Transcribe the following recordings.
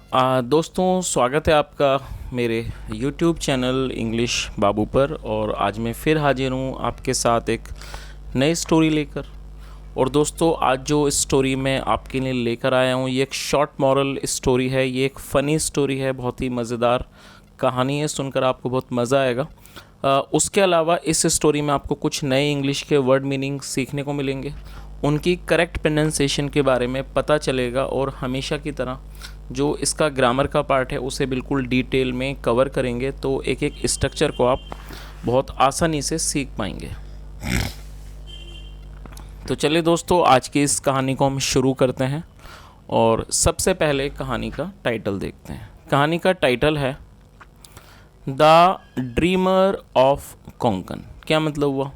दोस्तों, स्वागत है आपका मेरे YouTube चैनल इंग्लिश बाबू पर। और आज मैं फिर हाजिर हूँ आपके साथ एक नई स्टोरी लेकर। और दोस्तों, आज जो स्टोरी मैं आपके लिए लेकर आया हूँ ये एक शॉर्ट मॉरल स्टोरी है। ये एक फ़नी स्टोरी है, बहुत ही मज़ेदार कहानी है, सुनकर आपको बहुत मज़ा आएगा। उसके अलावा इस स्टोरी में आपको कुछ नए इंग्लिश के वर्ड मीनिंग सीखने को मिलेंगे, उनकी करेक्ट प्रोनाउंसिएशन के बारे में पता चलेगा और हमेशा की तरह जो इसका ग्रामर का पार्ट है उसे बिल्कुल डिटेल में कवर करेंगे, तो एक एक स्ट्रक्चर को आप बहुत आसानी से सीख पाएंगे। तो चलिए दोस्तों, आज की इस कहानी को हम शुरू करते हैं। और सबसे पहले कहानी का टाइटल देखते हैं। कहानी का टाइटल है द ड्रीमर ऑफ कोंकण। क्या मतलब हुआ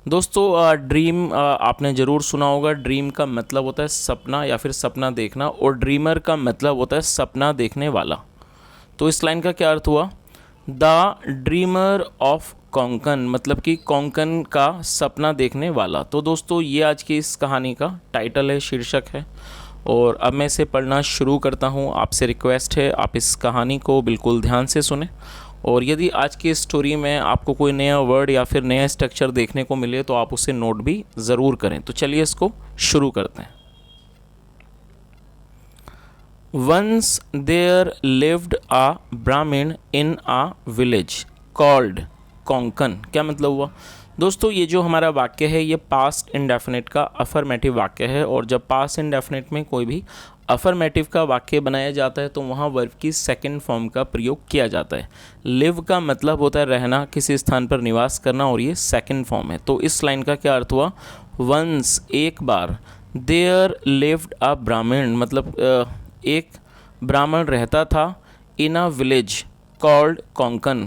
दोस्तों? ड्रीम आपने ज़रूर सुना होगा। ड्रीम का मतलब होता है सपना या फिर सपना देखना, और ड्रीमर का मतलब होता है सपना देखने वाला। तो इस लाइन का क्या अर्थ हुआ? द ड्रीमर ऑफ कोंकण, मतलब कि कोंकण का सपना देखने वाला। तो दोस्तों, ये आज की इस कहानी का टाइटल है, शीर्षक है। और अब मैं इसे पढ़ना शुरू करता हूँ। आपसे रिक्वेस्ट है आप इस कहानी को बिल्कुल ध्यान से सुने। और यदि आज की स्टोरी में आपको कोई नया वर्ड या फिर नया स्ट्रक्चर देखने को मिले तो आप उसे नोट भी ज़रूर करें। तो चलिए इसको शुरू करते हैं। वंस देयर लिव्ड आ ब्राह्मण इन आ विलेज कॉल्ड कोंकण। क्या मतलब हुआ दोस्तों? ये जो हमारा वाक्य है ये पास्ट इंडेफिनिट का अफर्मेटिव वाक्य है। और जब पास्ट इंडेफिनिट में कोई भी अफर्मेटिव का वाक्य बनाया जाता है तो वहाँ वर्ब की सेकंड फॉर्म का प्रयोग किया जाता है। लिव का मतलब होता है रहना, किसी स्थान पर निवास करना, और ये सेकंड फॉर्म है। तो इस लाइन का क्या अर्थ हुआ? वंस, एक बार, देयर लिव्ड अ ब्राह्मण, मतलब एक ब्राह्मण रहता था, इन अ विलेज कॉल्ड कोंकण,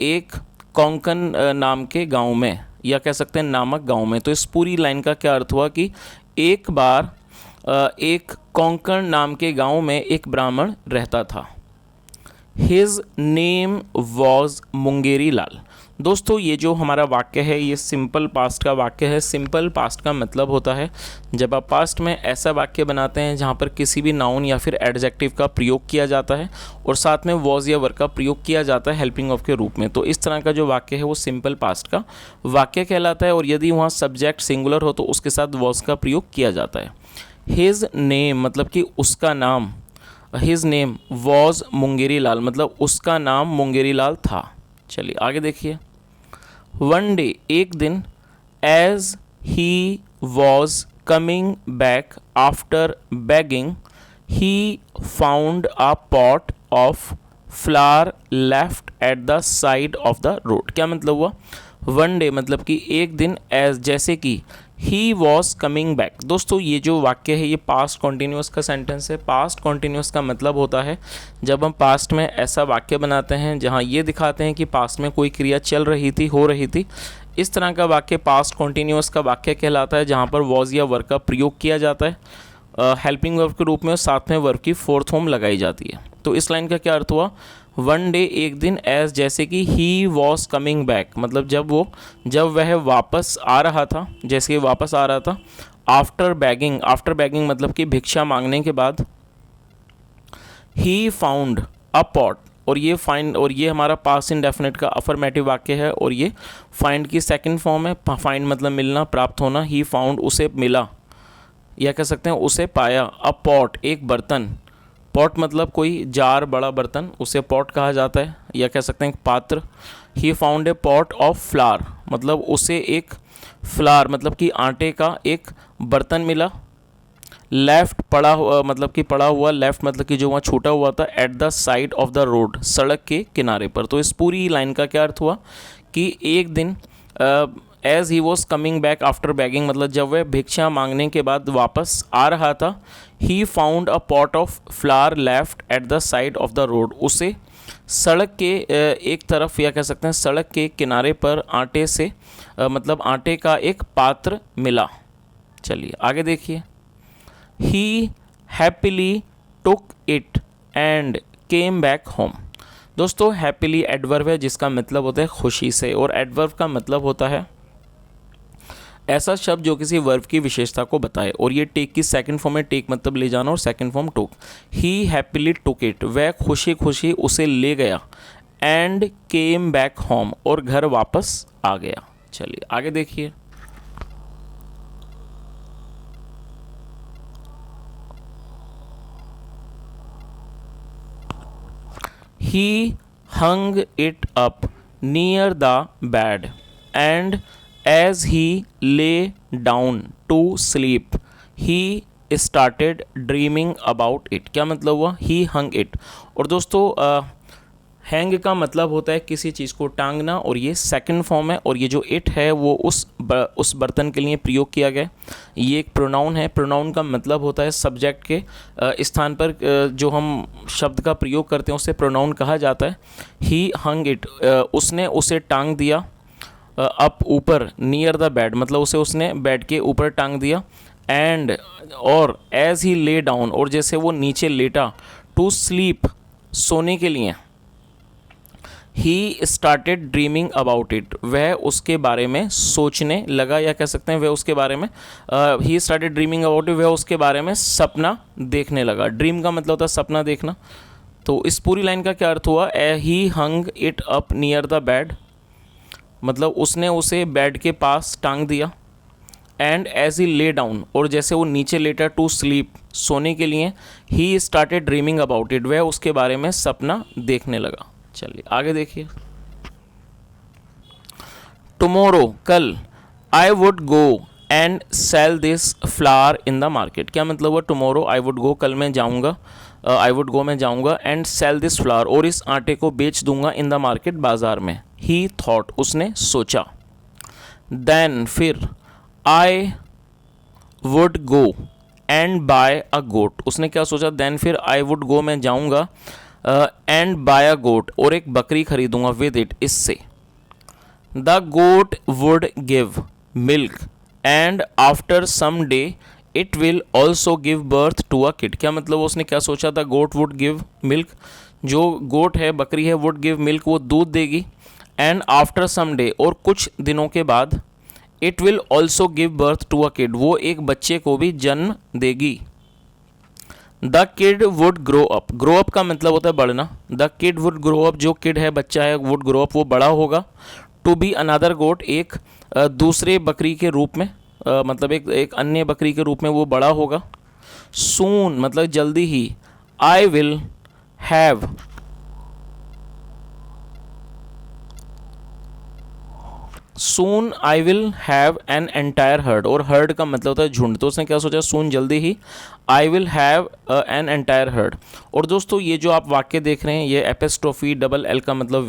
एक कोंकण नाम के गांव में, या कह सकते हैं नामक गांव में। तो इस पूरी लाइन का क्या अर्थ हुआ कि एक बार एक कोंकण नाम के गांव में एक ब्राह्मण रहता था। हिज नेम वॉज मुंगेरी लाल। दोस्तों, ये जो हमारा वाक्य है ये सिंपल पास्ट का वाक्य है। सिंपल पास्ट का मतलब होता है जब आप पास्ट में ऐसा वाक्य बनाते हैं जहाँ पर किसी भी नाउन या फिर एडजेक्टिव का प्रयोग किया जाता है और साथ में वॉज या वर्ब का प्रयोग किया जाता है हेल्पिंग ऑफ के रूप में। तो इस तरह का जो वाक्य है वो सिंपल पास्ट का वाक्य कहलाता है। और यदि वहाँ सब्जेक्ट सिंगुलर हो तो उसके साथ वॉज का प्रयोग किया जाता है। हिज नेम, मतलब कि उसका नाम, हिज नेम वॉज मुंगेरी लाल, मतलब उसका नाम मुंगेरी लाल था। चलिए आगे देखिए। वन डे, एक दिन, as he was coming back after begging, he found a pot of flower left at the side of the road. क्या मतलब हुआ? वन डे मतलब कि एक दिन, एज जैसे कि, ही वॉज कमिंग बैक। दोस्तों, ये जो वाक्य है ये पास्ट कॉन्टीन्यूअस का सेंटेंस है। पास्ट कॉन्टीन्यूअस का मतलब होता है जब हम पास्ट में ऐसा वाक्य बनाते हैं जहाँ ये दिखाते हैं कि पास्ट में कोई क्रिया चल रही थी, हो रही थी। इस तरह का वाक्य पास्ट कॉन्टीन्यूअस का वाक्य कहलाता है जहाँ पर वॉज या वर्ब का प्रयोग किया जाता है हेल्पिंग वर्ब के रूप में, और साथ में वर्ब की फोर्थ फॉर्म लगाई जाती है। तो इस लाइन का क्या अर्थ हुआ? वन डे, एक दिन, एज जैसे कि, ही वॉज कमिंग बैक, मतलब जब वह वापस आ रहा था, जैसे कि वापस आ रहा था। आफ्टर बैगिंग, आफ्टर बैगिंग मतलब कि भिक्षा मांगने के बाद। ही फाउंड अ पॉट, और ये फाइंड, और ये हमारा पास्ट इंडेफिनिट का अफर्मेटिव वाक्य है और ये फाइंड की सेकंड फॉर्म है। फाइंड मतलब मिलना, प्राप्त होना। ही फाउंड, उसे मिला या कह सकते हैं उसे पाया। अ पॉट, एक बर्तन। पॉट मतलब कोई जार, बड़ा बर्तन, उसे पॉट कहा जाता है, या कह सकते हैं पात्र। He found a pot of flower, मतलब उसे एक फ्लावर मतलब कि आटे का एक बर्तन मिला। लेफ्ट, पड़ा हुआ, मतलब कि पड़ा हुआ। लेफ्ट मतलब कि जो वहाँ छूटा हुआ था। Eight the side of the road, सड़क के किनारे पर। तो इस पूरी लाइन का क्या अर्थ हुआ कि एक दिन, as he was coming back after begging, मतलब जब वह भिक्षा मांगने के बाद वापस आ रहा था। ही found a pot of flower left at the side of the road, उसे सड़क के एक तरफ, या कह सकते हैं सड़क के किनारे पर आटे से, मतलब आटे का एक पात्र मिला। चलिए आगे देखिए। He happily took it and came back home. दोस्तों, हैप्पीली एडवर्ब है जिसका मतलब होता है खुशी से, और एडवर्ब का मतलब होता है ऐसा शब्द जो किसी वर्ब की विशेषता को बताए। और ये टेक की सेकंड फॉर्म है, टेक मतलब ले जाना और second form took. He happily took it, वह खुशी खुशी उसे ले गया। एंड केम बैक होम, और घर वापस आ गया। चलिए आगे देखिए। He hung it up near the bed, and as he lay down to sleep, he started dreaming about it। क्या मतलब हुआ? He hung it। और दोस्तों हैंग का मतलब होता है किसी चीज़ को टांगना, और ये सेकंड फॉर्म है। और ये जो इट है वो उस बर्तन के लिए प्रयोग किया गया। ये एक प्रोनाउन है। प्रोनाउन का मतलब होता है सब्जेक्ट के स्थान पर जो हम शब्द का प्रयोग करते हैं उसे प्रोनाउन कहा जाता है। ही हंग इट, उसने उसे टांग दिया। अप, ऊपर, नियर द बेड मतलब उसने बेड के ऊपर टांग दिया। एंड, और एज ही ले डाउन, और जैसे वो नीचे लेटा, टू स्लीप, सोने के लिए। He started dreaming about it, वह उसके बारे में सोचने लगा, या कह सकते हैं वह उसके बारे में he started dreaming about it, वह उसके बारे में सपना देखने लगा। ड्रीम का मतलब होता है सपना देखना। तो इस पूरी लाइन का क्या अर्थ हुआ? He hung it up near the bed, मतलब उसने उसे बेड के पास टांग दिया। And as he lay down, और जैसे वो नीचे लेटा, टू स्लीप, सोने के लिए। He started dreaming about it, वह उसके बारे में सपना देखने लगा। चलिए आगे देखिए। टुमारो, कल, I would go and sell this flower in the market. क्या मतलब हुआ? टुमारो आई वुड गो, कल मैं जाऊंगा, आई वुड गो मैं जाऊंगा, एंड सेल दिस फ्लावर, और इस आटे को बेच दूंगा, इन द मार्केट, बाजार में। ही थॉट, उसने सोचा। देन, फिर, I would go and buy a goat, उसने क्या सोचा? देन, फिर, आई वुड गो, मैं जाऊंगा, एंड बाय अ गोट, और एक बकरी खरीदूंगा, विद इट, इससे। The goat would give milk and after some day it will also give birth to a kid. क्या मतलब उसने क्या सोचा? The goat would give milk, जो गोट है, बकरी है, वुड गिव मिल्क, वो दूध देगी। एंड आफ्टर सम डे, और कुछ दिनों के बाद, it will also give birth to a kid, वो एक बच्चे को भी जन्म देगी। The kid would grow up, grow up का मतलब होता है बढ़ना। The kid would grow up, जो किड है, बच्चा है, वुड ग्रो अप, वो बड़ा होगा। टू बी अनदर गोट, एक दूसरे बकरी के रूप में, मतलब एक अन्य बकरी के रूप में वो बड़ा होगा। सून मतलब जल्दी ही। I will have, soon I will have an entire herd, और हर्ड का मतलब होता है झुंड। तो उसने क्या सोचा? सून जल्दी ही, I will have an entire herd. और दोस्तों ये जो आप वाक्य देख रहे हैं, ये एपिस्ट्रोफी डबल एल का मतलब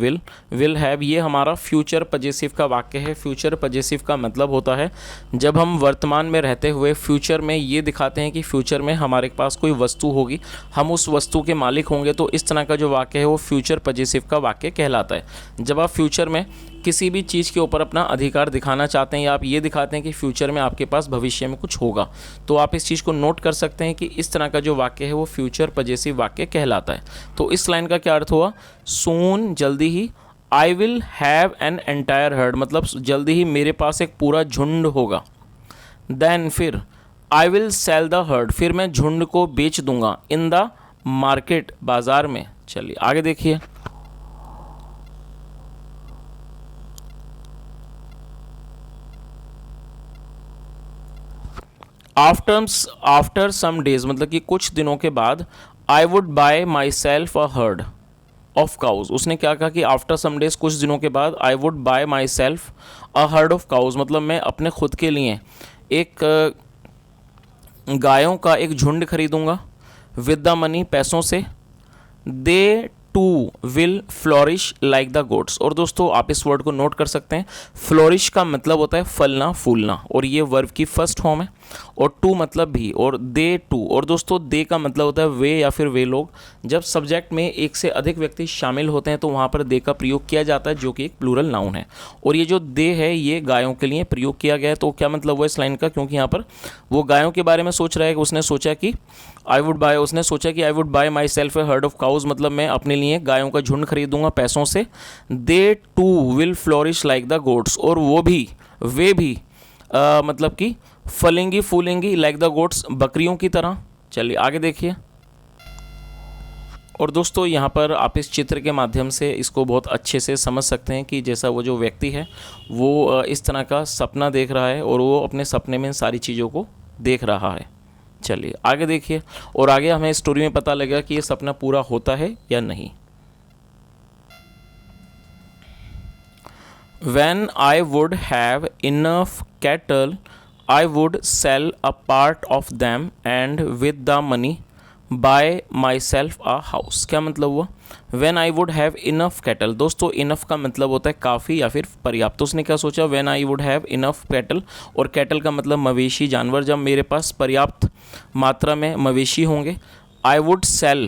विल हैव, ये हमारा फ्यूचर पजेसिव का वाक्य है। फ्यूचर पजेसिव का मतलब होता है जब हम वर्तमान में रहते हुए फ्यूचर में ये दिखाते हैं कि फ्यूचर में हमारे पास कोई वस्तु होगी, हम उस वस्तु के मालिक होंगे, तो इस तरह का जो वाक्य है वो फ्यूचर पजेसिव का वाक्य कहलाता है। जब आप फ्यूचर में किसी भी चीज़ के ऊपर अपना अधिकार दिखाना चाहते हैं, या आप ये दिखाते हैं कि फ्यूचर में आपके पास भविष्य में कुछ होगा, तो आप इस चीज़ को नोट कर सकते हैं कि इस तरह का जो वाक्य है वो फ्यूचर पजेसिव वाक्य कहलाता है। तो इस लाइन का क्या अर्थ हुआ? सून जल्दी ही, I will have an entire herd मतलब जल्दी ही मेरे पास एक पूरा झुंड होगा। देन फिर, I will sell the herd, फिर मैं झुंड को बेच दूंगा, इन द मार्केट बाजार में। चलिए आगे देखिए। आफ्टर सम डेज मतलब कि कुछ दिनों के बाद, I would buy my self a herd of cows. उसने क्या कहा कि आफ्टर सम डेज कुछ दिनों के बाद, I would buy my self a herd of cows मतलब मैं अपने खुद के लिए एक गायों का एक झुंड खरीदूंगा, विद द मनी पैसों से। They too will flourish like the goats. और दोस्तों आप इस वर्ड को नोट कर सकते हैं, फ्लोरिश का मतलब होता है फलना फूलना, और ये वर्ब की फर्स्ट फॉर्म है। और टू मतलब भी, और दे टू। और दोस्तों दे का मतलब होता है वे या फिर वे लोग। जब सब्जेक्ट में एक से अधिक व्यक्ति शामिल होते हैं तो वहाँ पर दे का प्रयोग किया जाता है, जो कि एक प्लूरल नाउन है। और ये जो दे है ये गायों के लिए प्रयोग किया गया है। तो क्या मतलब हुआ इस लाइन का? क्योंकि यहाँ पर वो गायों के बारे में सोच रहा है कि उसने सोचा कि I would buy my self A heard of cows मतलब मैं अपने लिए गायों का झुंड खरीदूंगा पैसों से। They too will flourish like the goats और वे भी मतलब कि फलेंगी फूलेंगी लाइक द गोट्स, बकरियों की तरह। चलिए आगे देखिए। और दोस्तों यहाँ पर आप इस चित्र के माध्यम से इसको बहुत अच्छे से समझ सकते हैं कि जैसा वो जो व्यक्ति है वो इस तरह का सपना देख रहा है और वो अपने सपने में इन सारी चीज़ों को देख रहा है। चलिए आगे देखिए, और आगे हमें स्टोरी में पता लगेगा कि ये सपना पूरा होता है या नहीं। When I would have enough cattle, I would sell a part of them and with the money buy myself a house। क्या मतलब हुआ? When I would have enough cattle, दोस्तों enough का मतलब होता है काफ़ी या फिर पर्याप्त। तो उसने क्या सोचा? When I would have enough cattle, और cattle का मतलब मवेशी जानवर, जब मेरे पास पर्याप्त मात्रा में मवेशी होंगे। I would sell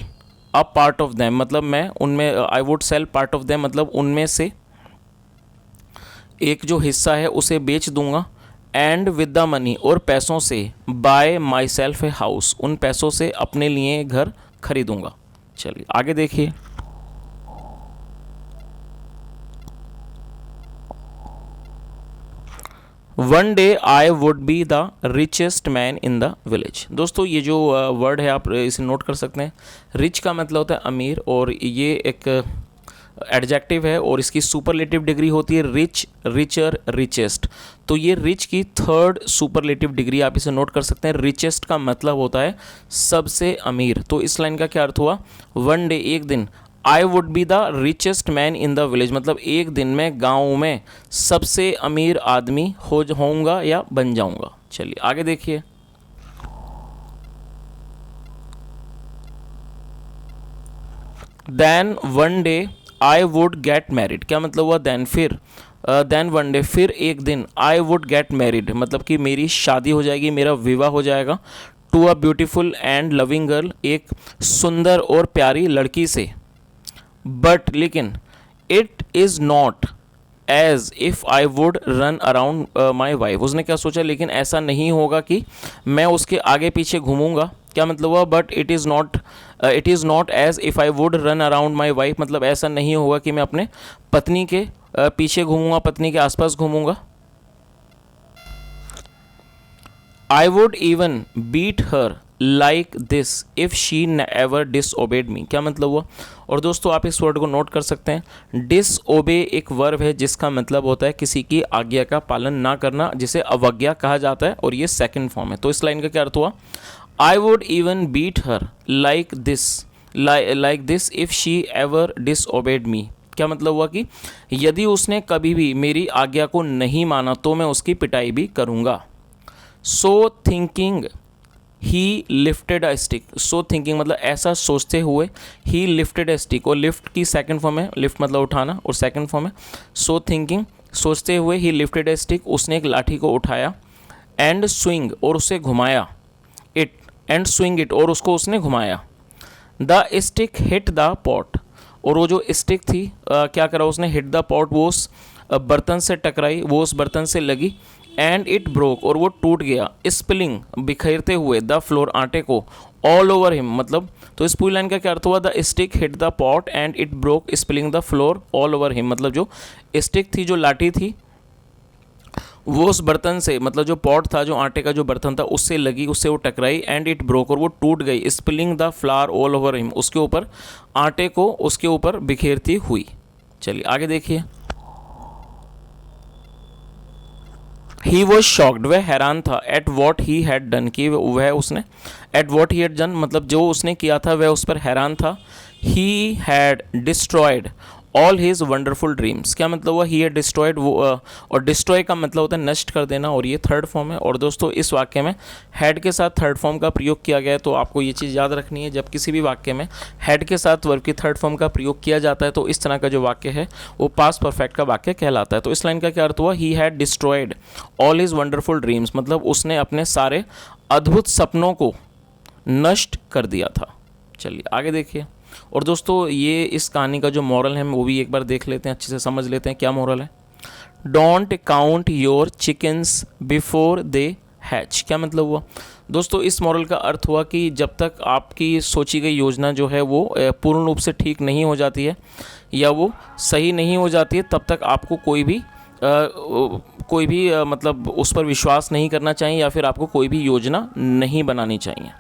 a part of them, मतलब मैं उनमें I would sell part of them मतलब उनमें से एक जो हिस्सा है उसे बेच दूंगा। एंड विद द मनी, और पैसों से, bye my self a house, उन पैसों से अपने लिए घर खरीदूंगा। चलिए आगे देखिए। One day I would be the richest man in the village. दोस्तों ये जो वर्ड है आप इसे नोट कर सकते हैं। रिच का मतलब होता है अमीर, और ये एक एडजेक्टिव है और इसकी सुपरलेटिव डिग्री होती है रिच, रिचर, रिचेस्ट। तो ये रिच की थर्ड सुपरलेटिव डिग्री आप इसे नोट कर सकते हैं। रिचेस्ट का मतलब होता है सबसे अमीर। तो इस लाइन का क्या अर्थ हुआ? वन डे, एक दिन, I would be the richest man in the village, मतलब एक दिन में गाँव में सबसे अमीर आदमी होऊंगा या बन जाऊंगा। चलिए आगे देखिए। Then one day I would get married. क्या मतलब हुआ? देन फिर, देन वन डे, फिर एक दिन, आई वुड गेट मैरिड मतलब कि मेरी शादी हो जाएगी, मेरा विवाह हो जाएगा। To a beautiful and loving girl, एक सुंदर और प्यारी लड़की से। बट लेकिन, it is not as if I would run around my wife. उसने क्या सोचा? लेकिन ऐसा नहीं होगा कि मैं उसके आगे पीछे घूमूंगा। क्या मतलब हुआ? But it is not as if I would run around my wife, मतलब ऐसा नहीं होगा कि मैं अपने पत्नी के पीछे घूमूंगा, पत्नी के आसपास घूमूंगा। I would even beat her like this if she ever disobeyed me. क्या मतलब हुआ? और दोस्तों आप इस वर्ड को नोट कर सकते हैं। डिसओबे एक वर्ब है जिसका मतलब होता है किसी की आज्ञा का पालन ना करना, जिसे अवज्ञा कहा जाता है, और ये सेकंड फॉर्म है। तो इस लाइन का क्या अर्थ हुआ? I would even beat her like this if she ever disobeyed me. क्या मतलब हुआ कि यदि उसने कभी भी मेरी आज्ञा को नहीं माना तो मैं उसकी पिटाई भी करूँगा। सो thinking he lifted a stick. So thinking मतलब ऐसा सोचते हुए, ही लिफ्टेड अ स्टिक, और लिफ्ट की सेकंड फॉर्म है, लिफ्ट मतलब उठाना, और सेकंड फॉर्म है सो थिंकिंग, सोचते हुए, ही लिफ्टेड अ स्टिक, उसने एक लाठी को उठाया। एंड स्विंग, और उसे घुमाया। इट, एंड स्विंग इट, और उसको उसने घुमाया। The stick hit the pot, और वो जो स्टिक थी क्या करा उसने? हिट द पॉट, वो उस बर्तन से टकराई, वो उस बर्तन से लगी। एंड इट ब्रोक, और वो टूट गया। स्पिलिंग बिखेरते हुए, द फ्लोर आटे को, ऑल ओवर हिम मतलब। तो इस पूरी लाइन का क्या अर्थ हुआ? The stick hit the pot and it broke spilling the floor all over him, मतलब जो स्टिक थी, जो लाठी थी, वो उस बर्तन से, मतलब जो पॉट था, जो आटे का जो बर्तन था, उससे लगी, उससे वो टकराई। एंड इट ब्रोक, और वो टूट गई। Spilling the flower all over him, उसके ऊपर आटे को उसके ऊपर बिखेरती हुई। चलिए आगे देखिए। ही वॉज शॉक्ड, वह हैरान था। At what he had done, कि वह उसने, at what he had done मतलब जो उसने किया था वह उस पर हैरान था। He had destroyed all his wonderful dreams. क्या मतलब हुआ? ही हैड डिस्ट्रॉयड, वो और डिस्ट्रॉय का मतलब होता है नष्ट कर देना, और ये थर्ड फॉर्म है। और दोस्तों इस वाक्य में हैड के साथ थर्ड फॉर्म का प्रयोग किया गया है, तो आपको ये चीज़ याद रखनी है। जब किसी भी वाक्य में हैड के साथ वर्ब की थर्ड फॉर्म का प्रयोग किया जाता है तो इस तरह का जो वाक्य है वो पास्ट परफेक्ट का वाक्य कहलाता है। तो इस लाइन का क्या अर्थ हुआ? He had destroyed all his wonderful dreams, मतलब उसने अपने सारे अद्भुत सपनों को नष्ट कर दिया था। चलिए आगे देखिए। और दोस्तों ये इस कहानी का जो मॉरल है वो भी एक बार देख लेते हैं, अच्छे से समझ लेते हैं क्या मॉरल है। Don't count your chickens before they hatch. क्या मतलब हुआ? दोस्तों इस मॉरल का अर्थ हुआ कि जब तक आपकी सोची गई योजना जो है वो पूर्ण रूप से ठीक नहीं हो जाती है या वो सही नहीं हो जाती है, तब तक आपको कोई भी कोई भी मतलब उस पर विश्वास नहीं करना चाहिए या फिर आपको कोई भी योजना नहीं बनानी चाहिए।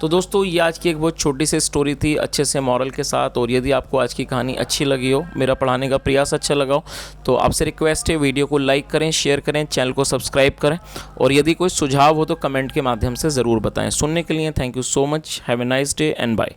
तो दोस्तों ये आज की एक बहुत छोटी सी स्टोरी थी अच्छे से मॉरल के साथ। और यदि आपको आज की कहानी अच्छी लगी हो, मेरा पढ़ाने का प्रयास अच्छा लगा हो, तो आपसे रिक्वेस्ट है वीडियो को लाइक करें, शेयर करें, चैनल को सब्सक्राइब करें और यदि कोई सुझाव हो तो कमेंट के माध्यम से ज़रूर बताएं। सुनने के लिए thank you so much. Have a nice day and bye.